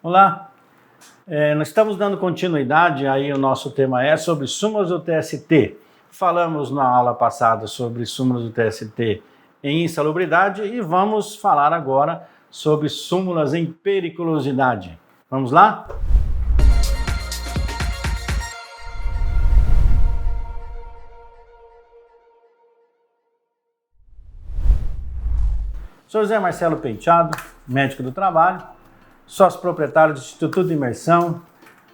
Olá, nós estamos dando continuidade aí, o nosso tema é sobre súmulas do TST. Falamos na aula passada sobre súmulas do TST em insalubridade e vamos falar agora sobre súmulas em periculosidade. Vamos lá? Sou José Marcelo Penteado, médico do trabalho, sócio proprietário do Instituto de Imersão,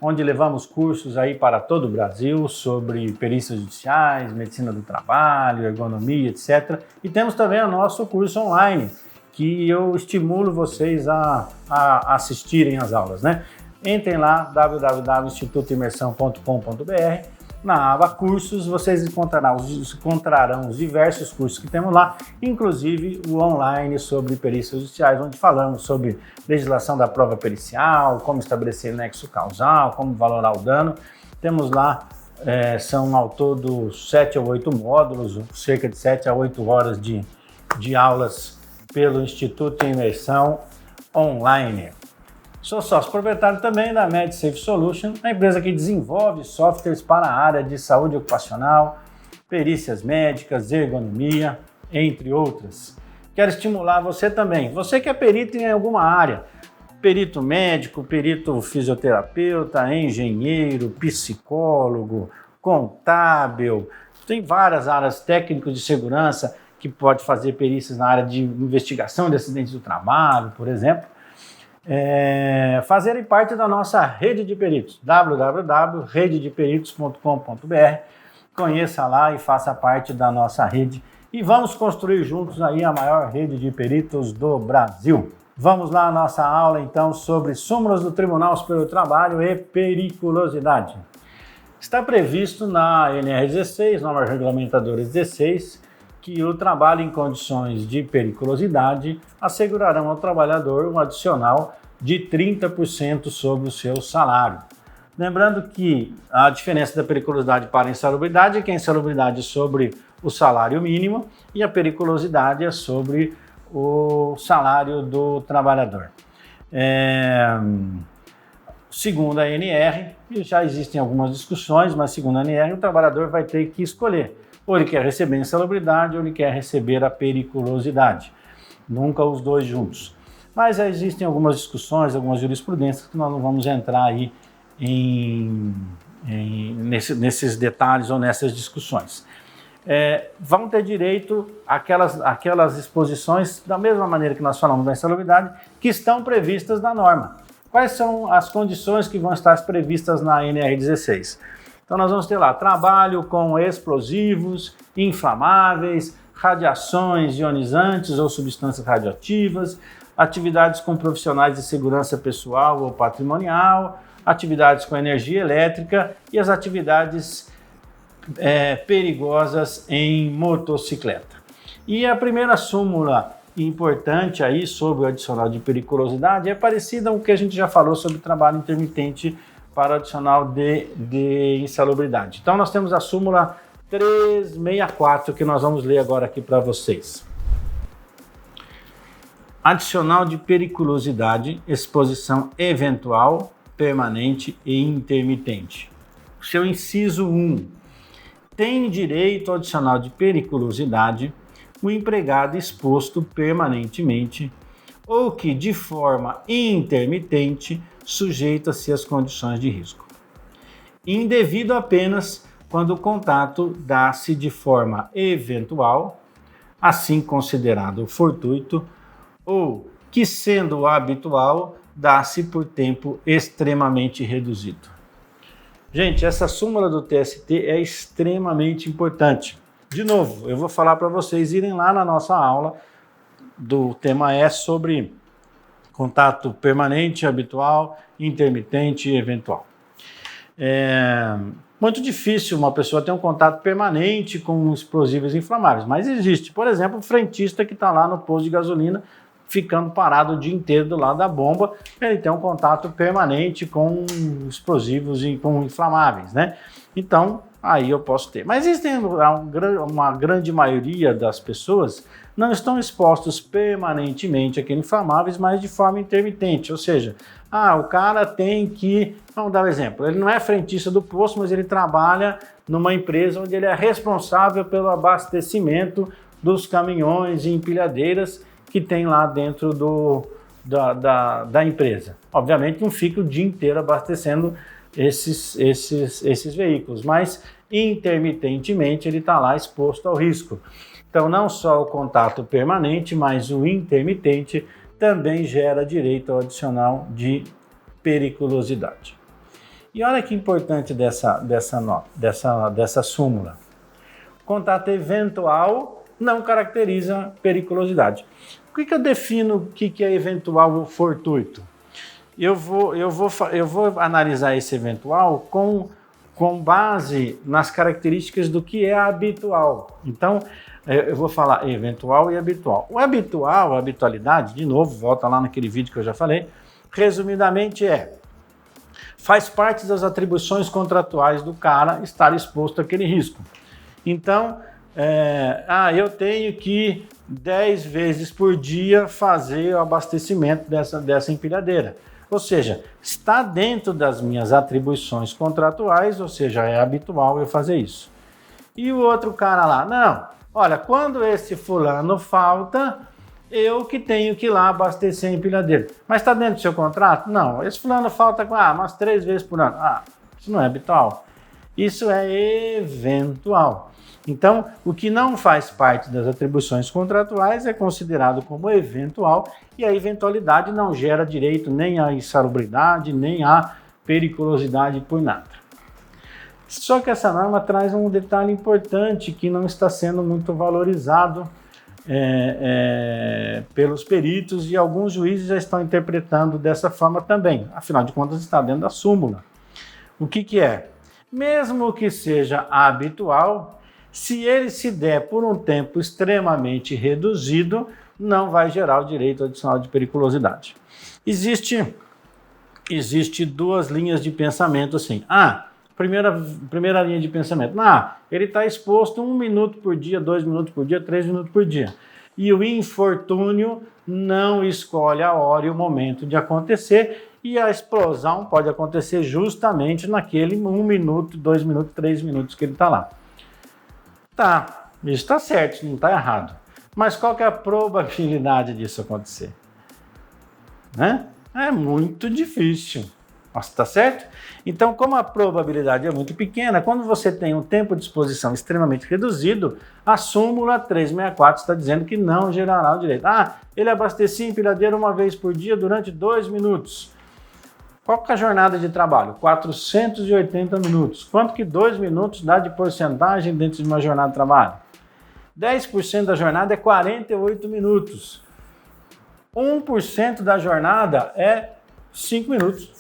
onde levamos cursos aí para todo o Brasil sobre perícias judiciais, medicina do trabalho, ergonomia, etc. E temos também o nosso curso online, que eu estimulo vocês a assistirem às aulas, né? Entrem lá, www.institutoimersão.com.br. Na aba cursos, vocês encontrarão os diversos cursos que temos lá, inclusive o online sobre perícias judiciais, onde falamos sobre legislação da prova pericial, como estabelecer nexo causal, como valorar o dano. Temos lá, são ao todo 7 ou 8 módulos, cerca de 7 a 8 horas de aulas pelo Instituto Imersão online. Sou sócio proprietário também da MedSafe Solution, a empresa que desenvolve softwares para a área de saúde ocupacional, perícias médicas, ergonomia, entre outras. Quero estimular você também, você que é perito em alguma área, perito médico, perito fisioterapeuta, engenheiro, psicólogo, contábil, tem várias áreas técnicas de segurança que pode fazer perícias na área de investigação de acidentes do trabalho, por exemplo. Fazerem parte da nossa rede de peritos, www.rededeperitos.com.br. Conheça lá e faça parte da nossa rede e vamos construir juntos aí a maior rede de peritos do Brasil. Vamos lá à nossa aula então sobre súmulas do Tribunal Superior do Trabalho e periculosidade. Está previsto na NR 16, norma regulamentadora 16, que o trabalho em condições de periculosidade assegurarão ao trabalhador um adicional de 30% sobre o seu salário. Lembrando que a diferença da periculosidade para a insalubridade é que a insalubridade é sobre o salário mínimo e a periculosidade é sobre o salário do trabalhador. Segundo a ANR, e já existem algumas discussões, mas segundo a ANR, o trabalhador vai ter que escolher. Ou ele quer receber a insalubridade ou ele quer receber a periculosidade. Nunca os dois juntos. Mas existem algumas discussões, algumas jurisprudências que nós não vamos entrar aí nesses detalhes ou nessas discussões. Vão ter direito àquelas exposições, da mesma maneira que nós falamos da insalubridade, que estão previstas na norma. Quais são as condições que vão estar previstas na NR 16? Então nós vamos ter lá trabalho com explosivos, inflamáveis, radiações ionizantes ou substâncias radioativas, atividades com profissionais de segurança pessoal ou patrimonial, atividades com energia elétrica e as atividades perigosas em motocicleta. E a primeira súmula importante aí sobre o adicional de periculosidade é parecida com o que a gente já falou sobre trabalho intermitente para o adicional de insalubridade. Então nós temos a súmula 364 que nós vamos ler agora aqui para vocês. Adicional de periculosidade, exposição eventual, permanente e intermitente. Seu inciso 1. Tem direito ao adicional de periculosidade o empregado exposto permanentemente ou que de forma intermitente sujeita-se às condições de risco. Indevido apenas quando o contato dá-se de forma eventual, assim considerado fortuito, ou que, sendo habitual, dá-se por tempo extremamente reduzido. Gente, essa súmula do TST é extremamente importante. De novo, eu vou falar para vocês irem lá na nossa aula do tema sobre contato permanente, habitual, intermitente e eventual. Muito difícil uma pessoa ter um contato permanente com explosivos inflamáveis, mas existe. Por exemplo, o frentista que está lá no posto de gasolina ficando parado o dia inteiro do lado da bomba, ele tem um contato permanente com explosivos e com inflamáveis, né? Então, aí eu posso ter. Mas existem uma grande maioria das pessoas não estão expostos permanentemente àqueles inflamáveis, mas de forma intermitente, ou seja, o cara tem que, vamos dar um exemplo, ele não é frentista do posto, mas ele trabalha numa empresa onde ele é responsável pelo abastecimento dos caminhões e empilhadeiras que tem lá dentro da empresa. Obviamente não fica o dia inteiro abastecendo esses veículos, mas intermitentemente ele está lá exposto ao risco. Então não só o contato permanente, mas o intermitente também gera direito ao adicional de periculosidade. E olha que importante dessa súmula. Contato eventual não caracteriza periculosidade. Por que eu defino o que é eventual ou fortuito? Eu vou analisar esse eventual com base nas características do que é habitual. Então, eu vou falar eventual e habitual. O habitual, a habitualidade, de novo, volta lá naquele vídeo que eu já falei, resumidamente faz parte das atribuições contratuais do cara estar exposto àquele risco. Então, eu tenho que 10 vezes por dia fazer o abastecimento dessa empilhadeira. Ou seja, está dentro das minhas atribuições contratuais, ou seja, é habitual eu fazer isso. E o outro cara lá, não, olha, quando esse fulano falta, eu que tenho que ir lá abastecer a empilhadeira. Mas está dentro do seu contrato? Não, esse fulano falta umas 3 vezes por ano. Isso não é habitual. Isso é eventual. Então, o que não faz parte das atribuições contratuais é considerado como eventual e a eventualidade não gera direito nem à insalubridade, nem à periculosidade por nada. Só que essa norma traz um detalhe importante que não está sendo muito valorizado pelos peritos e alguns juízes já estão interpretando dessa forma também. Afinal de contas, está dentro da súmula. O que é? Mesmo que seja habitual, se ele se der por um tempo extremamente reduzido, não vai gerar o direito adicional de periculosidade. Existe 2 linhas de pensamento assim. Primeira linha de pensamento. Ele está exposto 1 minuto por dia, 2 minutos por dia, 3 minutos por dia. E o infortúnio não escolhe a hora e o momento de acontecer e a explosão pode acontecer justamente naquele 1 minuto, 2 minutos, 3 minutos que ele está lá. Tá, isso está certo, não está errado. Mas qual que é a probabilidade disso acontecer? Né? É muito difícil. Está certo? Então, como a probabilidade é muito pequena, quando você tem um tempo de exposição extremamente reduzido, a súmula 364 está dizendo que não gerará o direito. Ele abastecia empilhadeira 1 vez por dia durante 2 minutos. Qual que é a jornada de trabalho? 480 minutos. Quanto que 2 minutos dá de porcentagem dentro de uma jornada de trabalho? 10% da jornada é 48 minutos. 1% da jornada é 5 minutos.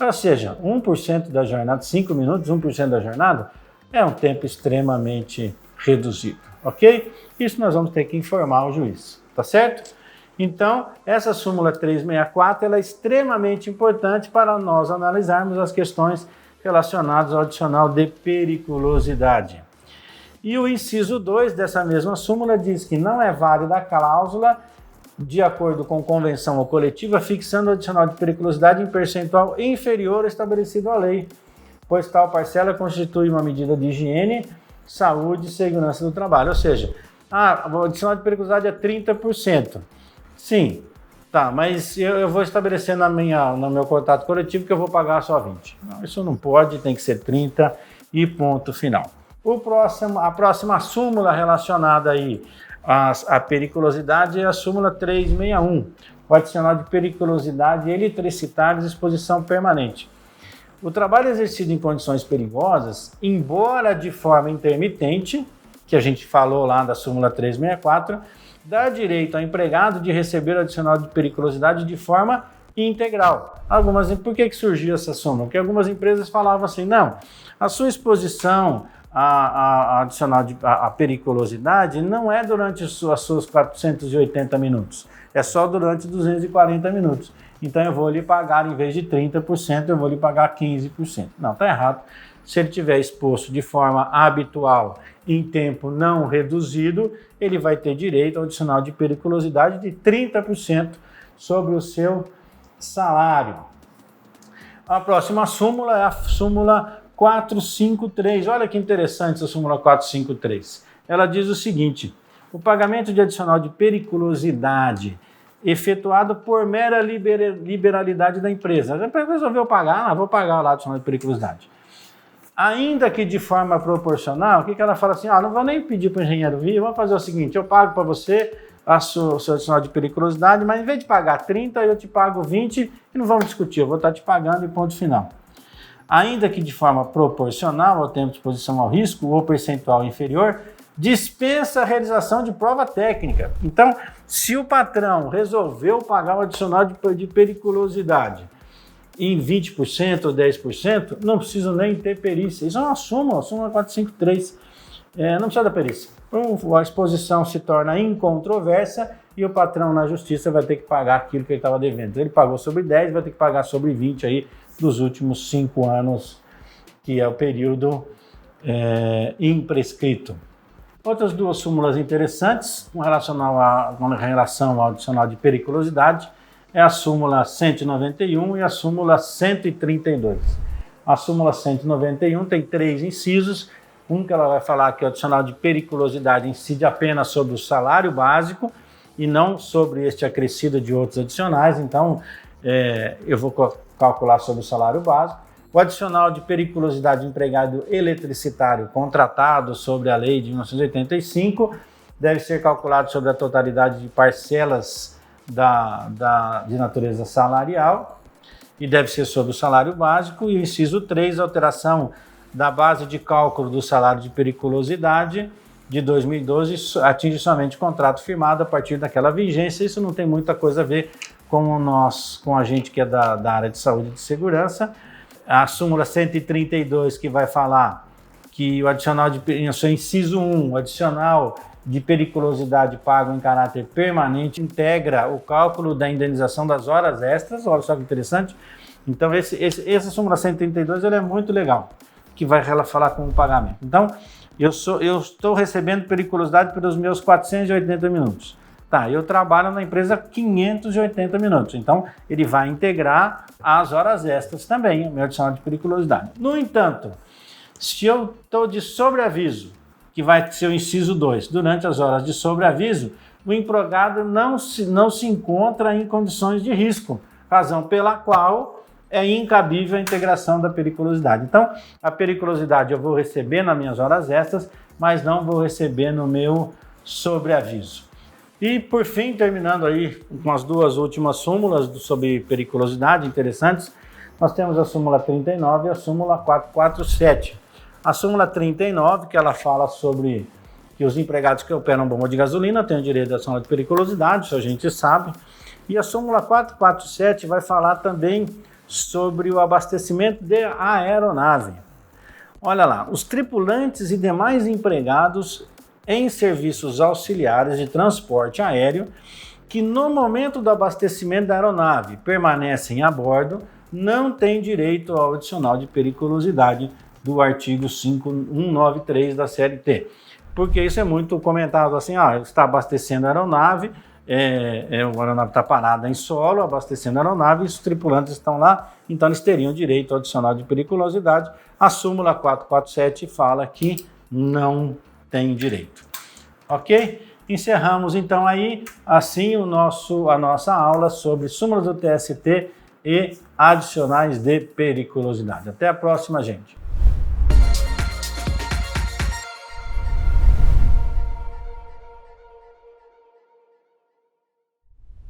Ou seja, 1% da jornada, 5 minutos, 1% da jornada, é um tempo extremamente reduzido, ok? Isso nós vamos ter que informar o juiz, tá certo? Então, essa súmula 364 ela é extremamente importante para nós analisarmos as questões relacionadas ao adicional de periculosidade. E o inciso 2 dessa mesma súmula diz que não é válida a cláusula de acordo com convenção ou coletiva fixando o adicional de periculosidade em percentual inferior ao estabelecido à lei, pois tal parcela constitui uma medida de higiene, saúde e segurança do trabalho. Ou seja, o adicional de periculosidade é 30%. Sim, tá, mas eu vou estabelecer no meu contrato coletivo que eu vou pagar só 20%. Não, isso não pode, tem que ser 30% e ponto final. A próxima súmula relacionada aí à periculosidade é a súmula 361, o adicional de periculosidade eletricitária de exposição permanente. O trabalho exercido em condições perigosas, embora de forma intermitente, que a gente falou lá da súmula 364, dá direito ao empregado de receber o adicional de periculosidade de forma integral. Por que surgiu essa súmula? Porque algumas empresas falavam assim, não, a sua exposição adicional a periculosidade não é durante os seus 480 minutos, é só durante 240 minutos. Então eu vou lhe pagar, em vez de 30%, eu vou lhe pagar 15%. Não, está errado. Se ele tiver exposto de forma habitual em tempo não reduzido, ele vai ter direito ao adicional de periculosidade de 30% sobre o seu salário. A próxima súmula é a súmula 453. Olha que interessante essa súmula 453. Ela diz o seguinte: o pagamento de adicional de periculosidade efetuado por mera liberalidade da empresa. A empresa resolveu pagar, vou pagar lá o adicional de periculosidade. Ainda que de forma proporcional, o que ela fala assim? Não vou nem pedir para o engenheiro vir, vamos fazer o seguinte: eu pago para você o seu adicional de periculosidade, mas em vez de pagar 30, eu te pago 20 e não vamos discutir, eu vou estar te pagando e ponto final. Ainda que de forma proporcional ao tempo de exposição ao risco ou percentual inferior, dispensa a realização de prova técnica. Então, se o patrão resolveu pagar o adicional de periculosidade em 20% ou 10%, não precisa nem ter perícia. Isso é uma súmula 453. Não precisa da perícia. A exposição se torna incontroversa e o patrão na justiça vai ter que pagar aquilo que ele estava devendo. Ele pagou sobre 10, vai ter que pagar sobre 20 aí dos últimos 5 anos, que é o período imprescrito. Outras duas súmulas interessantes com relação ao adicional de periculosidade é a súmula 191 e a súmula 132. A súmula 191 tem 3 incisos. Um que ela vai falar que o adicional de periculosidade incide apenas sobre o salário básico e não sobre este acrescido de outros adicionais. Então, eu vou calcular sobre o salário básico. O adicional de periculosidade de empregado eletricitário contratado sobre a lei de 1985 deve ser calculado sobre a totalidade de parcelas de natureza salarial e deve ser sobre o salário básico. E o inciso 3, a alteração da base de cálculo do salário de periculosidade de 2012 atinge somente o contrato firmado a partir daquela vigência. Isso não tem muita coisa a ver com a gente que é da área de saúde e de segurança. A súmula 132, que vai falar que o adicional no seu inciso 1, o adicional de periculosidade pago em caráter permanente integra o cálculo da indenização das horas extras. Olha só que interessante. Então, essa súmula 132 ela é muito legal, que vai falar com o pagamento. Então, eu estou recebendo periculosidade pelos meus 480 minutos. Tá, eu trabalho na empresa 580 minutos, então ele vai integrar as horas extras também, o meu adicional de periculosidade. No entanto, se eu estou de sobreaviso, que vai ser o inciso 2, durante as horas de sobreaviso, o empregado não se encontra em condições de risco, razão pela qual é incabível a integração da periculosidade. Então, a periculosidade eu vou receber nas minhas horas extras, mas não vou receber no meu sobreaviso. E, por fim, terminando aí com as duas últimas súmulas sobre periculosidade interessantes, nós temos a súmula 39 e a súmula 447. A súmula 39, que ela fala sobre que os empregados que operam bomba de gasolina têm o direito à súmula de periculosidade, isso a gente sabe. E a súmula 447 vai falar também sobre o abastecimento de aeronave. Olha lá, os tripulantes e demais empregados em serviços auxiliares de transporte aéreo que no momento do abastecimento da aeronave permanecem a bordo não têm direito ao adicional de periculosidade do artigo 5193 da CLT. Porque isso é muito comentado assim, está abastecendo a aeronave, a aeronave está parada em solo, abastecendo a aeronave, e os tripulantes estão lá, então eles teriam direito ao adicional de periculosidade. A súmula 447 fala que não tem direito. Ok? Encerramos então aí, assim, a nossa aula sobre súmulas do TST e adicionais de periculosidade. Até a próxima, gente.